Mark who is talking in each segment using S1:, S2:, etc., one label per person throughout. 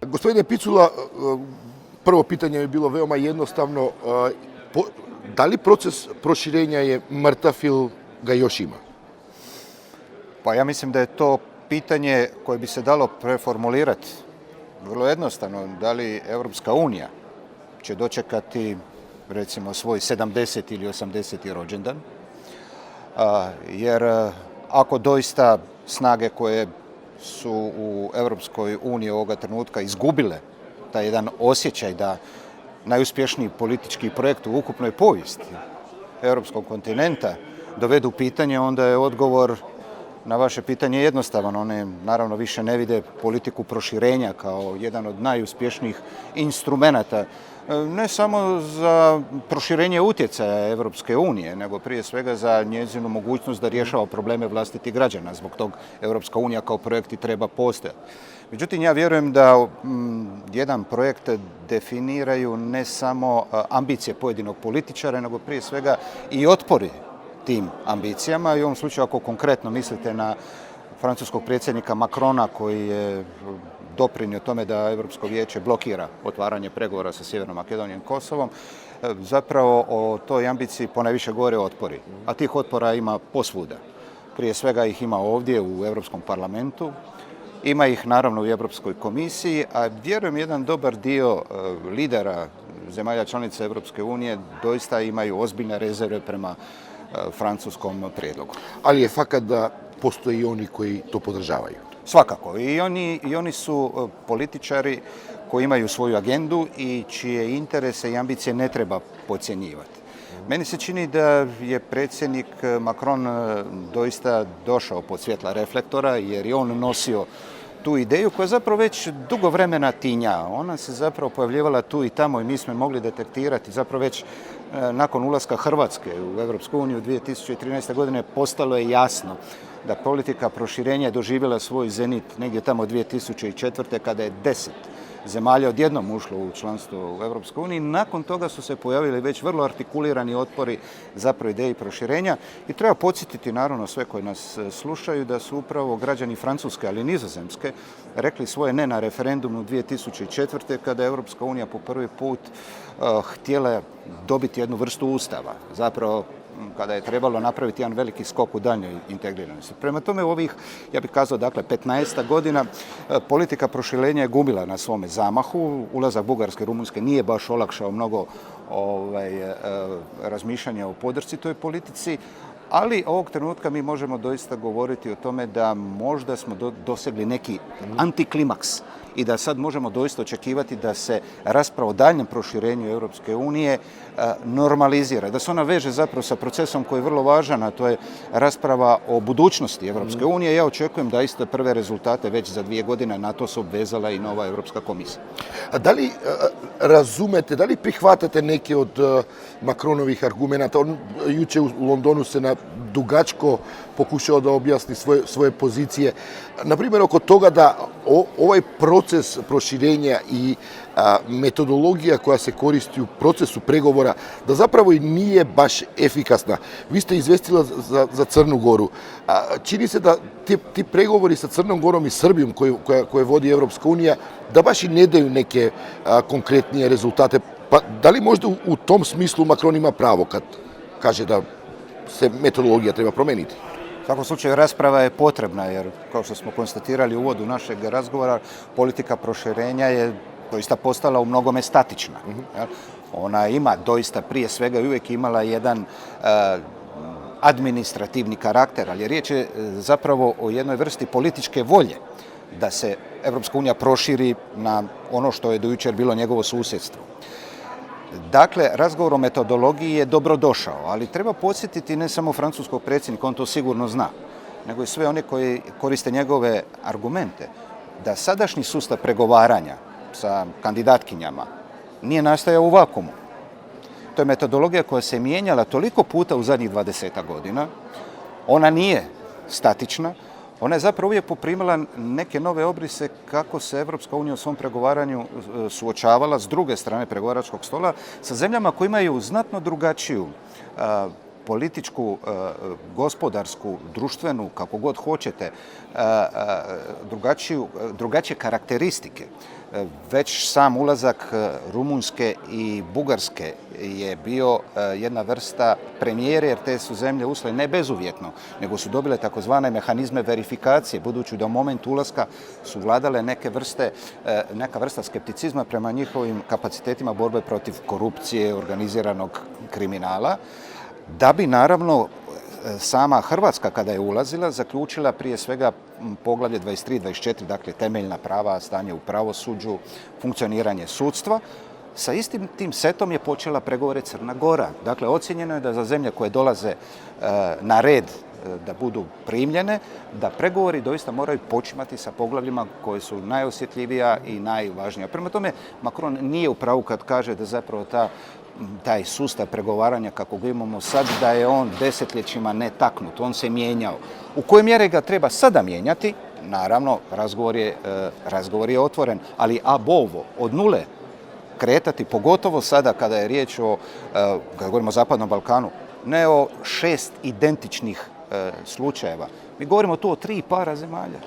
S1: Gospodine Picula, prvo pitanje je bilo veoma jednostavno. Da li proces proširenja je mrtav ili ga još ima?
S2: Pa ja mislim da je to pitanje koje bi se dalo preformulirati vrlo jednostavno. Da li Europska unija će dočekati recimo svoj 70. ili 80. rođendan? Jer ako doista snage koje su u Europskoj uniji ovoga trenutka izgubile taj jedan osjećaj da najuspješniji politički projekt u ukupnoj povijesti europskog kontinenta dovedu u pitanje, onda je odgovor na vaše pitanje jednostavan. One naravno više ne vide politiku proširenja kao jedan od najuspješnijih instrumenata, ne samo za proširenje utjecaja Europske unije, nego prije svega za njezinu mogućnost da rješava probleme vlastitih građana. Zbog tog Europska unija kao projekt i treba postojati. Međutim, ja vjerujem da jedan projekt definiraju ne samo ambicije pojedinog političara, nego prije svega i otpori tim ambicijama. I u ovom slučaju, ako konkretno mislite na francuskog predsjednika Macrona, koji je doprinio tome da Europsko vijeće blokira otvaranje pregovora sa Sjevernom Makedonijom i Kosovom, zapravo o toj ambiciji ponajviše govore otpori. A tih otpora ima posvuda. Prije svega ih ima ovdje u Europskom parlamentu, ima ih naravno u Europskoj komisiji, a vjerujem jedan dobar dio lidera zemalja članica Europske unije doista imaju ozbiljne rezerve prema francuskom prijedlogu.
S1: Ali je fakat da postoje i oni koji to podržavaju.
S2: Svakako. I oni su političari koji imaju svoju agendu i čije interese i ambicije ne treba podcjenjivati. Meni se čini da je predsjednik Macron doista došao pod svjetla reflektora, jer je on nosio tu ideju koja zapravo već dugo vremena tinja. Ona se zapravo pojavljivala tu i tamo i mi smo mogli detektirati zapravo već nakon ulaska Hrvatske u Europsku uniju 2013. godine postalo je jasno da politika proširenja je doživjela svoj zenit negdje tamo 2004. kada je 10 zemalja odjednom ušlo u članstvo u Europskoj uniji. Nakon toga su se pojavili već vrlo artikulirani otpori zapravo ideji proširenja i treba podsjetiti naravno sve koji nas slušaju da su upravo građani Francuske, ali i Nizozemske, rekli svoje ne na referendumu 2004. kada je Europska unija po prvi put htjela dobiti jednu vrstu ustava. Zapravo kada je trebalo napraviti jedan veliki skok u daljnjoj integriranosti. Prema tome ovih, ja bih kazao, 15 godina politika proširenja je gubila na svome zamahu. Ulazak Bugarske i Rumunjske nije baš olakšao mnogo razmišljanja o podršci toj politici, ali ovog trenutka mi možemo doista govoriti o tome da možda smo dosegli neki antiklimaks i da sad možemo doista očekivati da se rasprava o daljnjem proširenju Europske unije normalizira, da se ona veže zapravo sa procesom koji je vrlo važan, a to je rasprava o budućnosti Europske unije. Ja očekujem da iste prve rezultate već za 2 godine, na to se obvezala i nova Europska komisija.
S1: A da li razumete, da li prihvatate neke od Macronovih argumenata? On juče u Londonu se na dugačko pokušao da objasni svoje pozicije. Na primjer, oko toga da ovaj proces proširenja i metodologija koja se koristi u procesu pregovora, da zapravo i nije baš efikasna. Vi ste izvestila za Crnu Goru. Čini se da ti pregovori sa Crnom Gorom i Srbijom koje vodi Europska unija, da baš i ne daju neke konkretnije rezultate. Pa da li možda u tom smislu Macron ima pravo kad kaže da se metodologija treba promijeniti?
S2: U svakom slučaju rasprava je potrebna, jer kao što smo konstatirali u uvodu našeg razgovora, politika proširenja je doista postala u mnogome statična. Ona ima doista prije svega i uvijek imala jedan administrativni karakter, ali riječ je zapravo o jednoj vrsti političke volje da se Europska unija proširi na ono što je do jučer bilo njegovo susjedstvo. Dakle, razgovor o metodologiji je dobrodošao, ali treba podsjetiti ne samo francuskog predsjednika, on to sigurno zna, nego i sve one koji koriste njegove argumente, da sadašnji sustav pregovaranja sa kandidatkinjama nije nastajao u vakumu. To je metodologija koja se mijenjala toliko puta u zadnjih 20 godina. Ona nije statična, ona je zapravo uvijek poprimila neke nove obrise kako se Europska unija u svom pregovaranju suočavala s druge strane pregovaračkog stola sa zemljama koje imaju znatno drugačiju političku, gospodarsku, društvenu, kako god hoćete, drugačije karakteristike. Već sam ulazak Rumunjske i Bugarske je bio jedna vrsta premijere, jer te su zemlje ušle ne bezuvjetno, nego su dobile takozvane mehanizme verifikacije, budući da u momentu ulaska su vladale neka vrsta skepticizma prema njihovim kapacitetima borbe protiv korupcije, organiziranog kriminala, da bi naravno sama Hrvatska kada je ulazila zaključila prije svega poglavlje 23 i 24, dakle temeljna prava, stanje u pravosuđu, funkcioniranje sudstva. Sa istim tim setom je počela pregovore Crna Gora. Dakle, ocjenjeno je da za zemlje koje dolaze na red da budu primljene, da pregovori doista moraju počimati sa poglavljima koje su najosjetljivija i najvažnija. Prema tome, Macron nije u pravu kad kaže da zapravo taj sustav pregovaranja kako ga imamo sad, da je on desetljećima netaknut, on se mijenjao. U kojoj mjeri ga treba sada mijenjati? Naravno, razgovor je otvoren, ali ab ovo, od nule kretati, pogotovo sada kada je riječ kada govorimo o Zapadnom Balkanu, ne o 6 identičnih slučajeva. Mi govorimo tu o 3 para zemalja.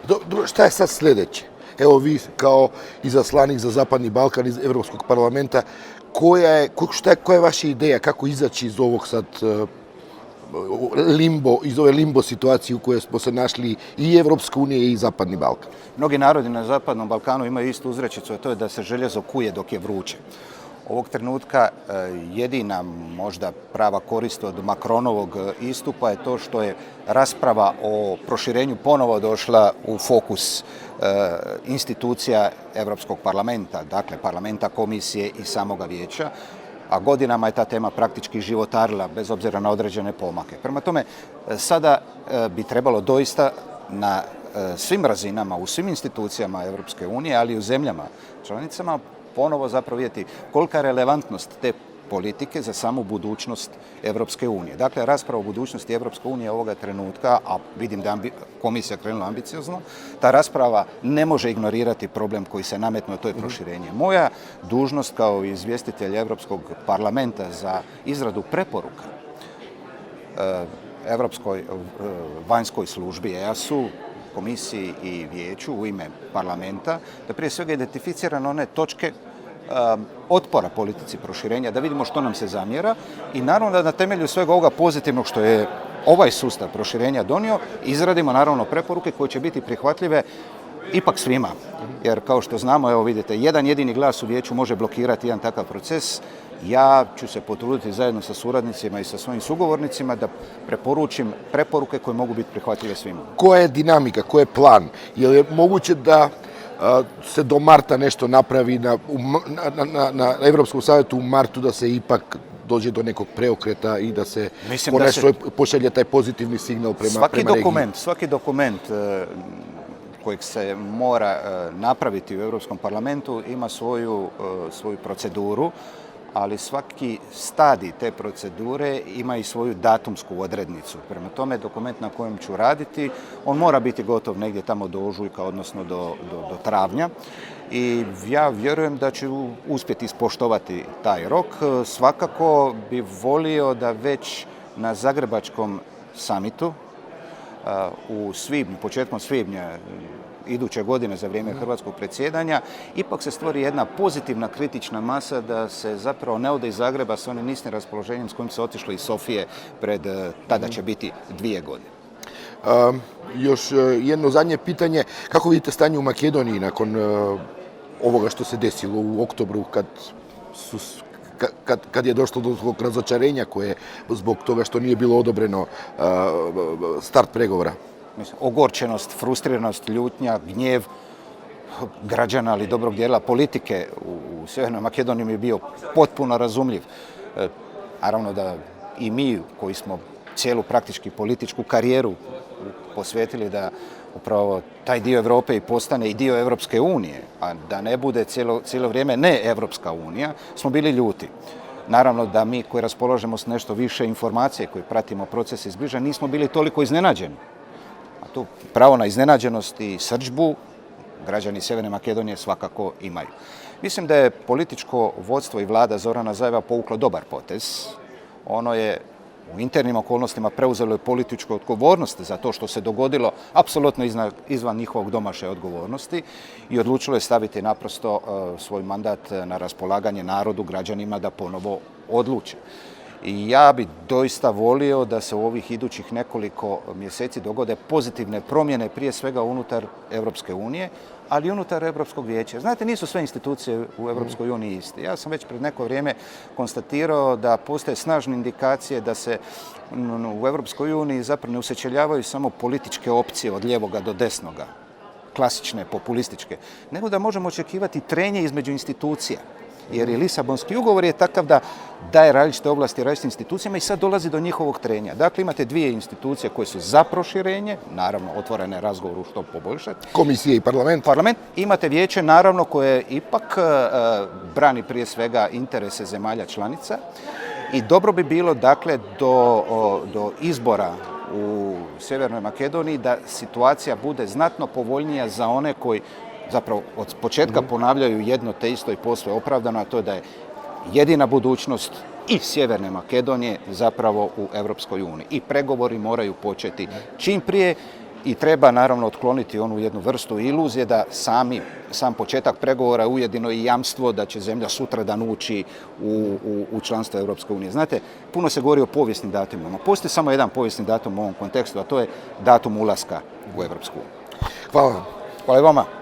S1: Dobro, šta je sad sljedeće? Evo vi kao izaslanik za Zapadni Balkan iz Europskog parlamenta, koja je vaša ideja kako izaći iz ovog sad iz ove limbo situacije u kojoj smo se našli i Evropska unija i Zapadni Balkan?
S2: Mnogi narodi na Zapadnom Balkanu imaju istu uzrečicu, a to je da se željezo kuje dok je vruće. Ovog trenutka jedina možda prava korist od Macronovog istupa je to što je rasprava o proširenju ponovo došla u fokus institucija Europskog parlamenta, dakle parlamenta, komisije i samoga vijeća, a godinama je ta tema praktički životarila bez obzira na određene pomake. Prema tome, sada bi trebalo doista na svim razinama, u svim institucijama Europske unije, ali i u zemljama članicama, ponovo zapravo vidjeti kolika je relevantnost te politike za samu budućnost Europske unije. Dakle, rasprava o budućnosti Europske unije ovoga trenutka, a vidim da je komisija krenula ambiciozno, ta rasprava ne može ignorirati problem koji se nametnuo, to je proširenje. Moja dužnost kao izvjestitelj Europskog parlamenta za izradu preporuka Europskoj vanjskoj službi EAS-u, komisiji i vijeću u ime parlamenta, da prije svega identificirano one točke otpora politici proširenja, da vidimo što nam se zamjera i naravno da na temelju svega ovoga pozitivnog što je ovaj sustav proširenja donio, izradimo naravno preporuke koje će biti prihvatljive ipak svima. Jer kao što znamo, evo vidite, jedan jedini glas u vijeću može blokirati jedan takav proces. Ja ću se potruditi zajedno sa suradnicima i sa svojim sugovornicima da preporučim preporuke koje mogu biti prihvatljive svima.
S1: Koja je dinamika, koji je plan? Je li moguće da se do marta nešto napravi na Europskom savjetu u martu, da se ipak dođe do nekog preokreta i da se konačno pošalje taj pozitivni signal prema regiji?
S2: Svaki dokument kojeg se mora napraviti u Europskom parlamentu ima svoju proceduru, ali svaki stadij te procedure ima i svoju datumsku odrednicu. Prema tome, dokument na kojem ću raditi, on mora biti gotov negdje tamo do ožujka, odnosno do travnja. I ja vjerujem da ću uspjeti ispoštovati taj rok. Svakako bi volio da već na Zagrebačkom samitu u svibnju, početkom svibnja iduće godine za vrijeme hrvatskog predsjedanja, ipak se stvori jedna pozitivna kritična masa da se zapravo ne ode iz Zagreba s onim niskim raspoloženjem s kojim se otišlo iz Sofije pred, tada će biti 2 godine.
S1: Još jedno zadnje pitanje, kako vidite stanje u Makedoniji nakon ovoga što se desilo u oktobru kad je došlo do svog razočarenja koje zbog toga što nije bilo odobreno start pregovora?
S2: Ogorčenost, frustriranost, ljutnja, gnjev građana, ali dobrog dijela politike u Sjevernoj Makedoniji mi je bio potpuno razumljiv. Naravno da i mi koji smo cijelu praktički političku karijeru posvetili da upravo taj dio Europe i postane i dio Europske unije, a da ne bude cijelo vrijeme ne Europska unija, smo bili ljuti. Naravno da mi koji raspolažemo s nešto više informacije, koji pratimo procese izbliža, nismo bili toliko iznenađeni. A tu pravo na iznenađenost i srdžbu građani Sjeverne Makedonije svakako imaju. Mislim da je političko vodstvo i vlada Zorana Zaeva povuklo dobar potez. Ono je u internim okolnostima preuzelo je političku odgovornost za to što se dogodilo apsolutno izvan njihovog domašaja odgovornosti i odlučilo je staviti naprosto svoj mandat na raspolaganje narodu, građanima da ponovo odluče. I ja bi doista volio da se u ovih idućih nekoliko mjeseci dogode pozitivne promjene, prije svega unutar Europske unije, ali i unutar Europskog vijeća. Znate, nisu sve institucije u Europskoj uniji iste. Ja sam već pred neko vrijeme konstatirao da postoje snažne indikacije da se u Europskoj uniji zapravo ne usećeljavaju samo političke opcije od lijevoga do desnoga, klasične, populističke, nego da možemo očekivati trenje između institucija. Jer i Lisabonski ugovor je takav da daje različite ovlasti različitim institucijama i sad dolazi do njihovog trenja. Dakle, imate dvije institucije koje su za proširenje, naravno otvorene razgovoru što poboljšati.
S1: Komisije i parlament.
S2: Imate vijeće, naravno, koje ipak brani prije svega interese zemalja članica i dobro bi bilo, dakle, do izbora u Sjevernoj Makedoniji da situacija bude znatno povoljnija za one koji zapravo od početka ponavljaju jedno te isto i posve opravdano, a to je da je jedina budućnost i Sjeverne Makedonije zapravo u Europskoj uniji. I pregovori moraju početi čim prije i treba naravno otkloniti onu jednu vrstu iluzije da sam početak pregovora ujedino i jamstvo da će zemlja sutradan ući u članstvo Europske unije. Znate, puno se govori o povijesnim datumima. Postoji samo jedan povijesni datum u ovom kontekstu, a to je datum ulaska u Europsku uniju.
S1: Hvala vam.
S2: Hvala i vama.